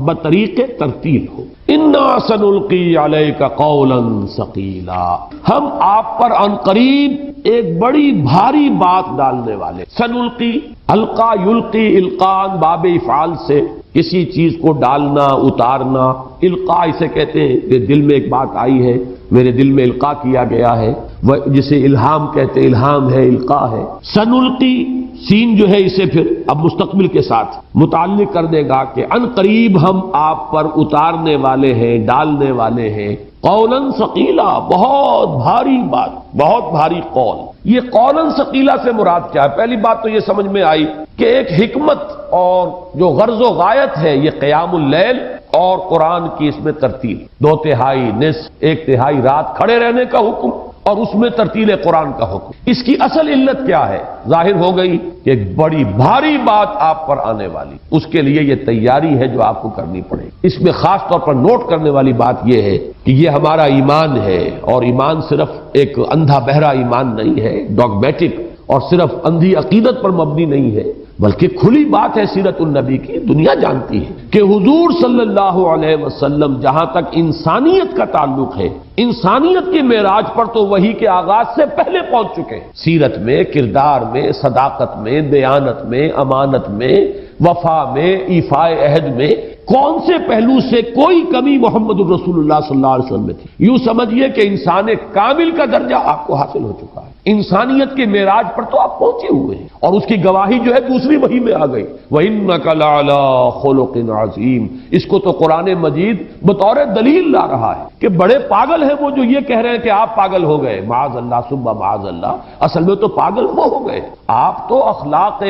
بطریق ترتیل ہو۔ انا سنلقی علیک قولا ثقیلا، ہم آپ پر عن قریب ایک بڑی بھاری بات ڈالنے والے۔ سنلقی، القا یلقی، القان باب افعال سے کسی چیز کو ڈالنا، اتارنا، القاء اسے کہتے ہیں کہ دل میں ایک بات آئی ہے، میرے دل میں القاء کیا گیا ہے، جسے الہام کہتے ہیں، الہام ہے، القاء ہے۔ سنلقی، سین جو ہے اسے پھر اب مستقبل کے ساتھ متعلق کر دے گا کہ ان قریب ہم آپ پر اتارنے والے ہیں، ڈالنے والے ہیں، قولا ثقیلا، بہت بھاری بات، بہت بھاری قول۔ یہ قولا ثقیلا سے مراد کیا ہے؟ پہلی بات تو یہ سمجھ میں آئی کہ ایک حکمت اور جو غرض و غایت ہے یہ قیام اللیل اور قرآن کی اس میں ترتیل، 2/3 نصف، 1/3 رات کھڑے رہنے کا حکم، اور اس میں ترتیل قرآن کا حکم۔ اس کی اصل علت کیا ہے؟ ظاہر ہو گئی کہ ایک بڑی بھاری بات آپ پر آنے والی، اس کے لیے یہ تیاری ہے جو آپ کو کرنی پڑے۔ اس میں خاص طور پر نوٹ کرنے والی بات یہ ہے کہ یہ ہمارا ایمان ہے، اور ایمان صرف ایک اندھا بہرا ایمان نہیں ہے، ڈاگمیٹک اور صرف اندھی عقیدت پر مبنی نہیں ہے، بلکہ کھلی بات ہے سیرت النبی کی، دنیا جانتی ہے کہ حضور صلی اللہ علیہ وسلم جہاں تک انسانیت کا تعلق ہے، انسانیت کے معراج پر تو وحی کے آغاز سے پہلے پہنچ چکے ہیں، سیرت میں، کردار میں، صداقت میں، دیانت میں، امانت میں، وفا میں، ایفاء عہد میں، کون سے پہلو سے کوئی کمی محمد الرسول اللہ صلی اللہ علیہ وسلم میں تھی؟ یوں سمجھیے کہ انسان کامل کا درجہ آپ کو حاصل ہو چکا ہے، انسانیت کے معراج پر تو آپ پہنچے ہوئے ہیں، اور اس کی گواہی جو ہے دوسری وحی میں آ گئی، وَإِنَّكَ لَعَلَىٰ خُلُقٍ عَظِيمٍ۔ اس کو تو قرآن مجید بطور دلیل لا رہا ہے کہ بڑے پاگل ہیں وہ جو یہ کہہ رہے ہیں کہ آپ پاگل ہو گئے، معاذ اللہ ثم معاذ اللہ، اصل میں تو پاگل وہ ہو گئے، آپ تو اخلاق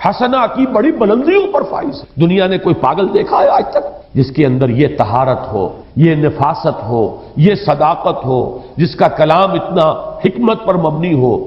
حسنہ کی بڑی بلندیوں پر فائز ہے۔ دنیا نے کوئی پاگل دیکھا ہے آج تک جس کے اندر یہ طہارت ہو، یہ نفاست ہو، یہ صداقت ہو، جس کا کلام اتنا حکمت پر مبنی ہو،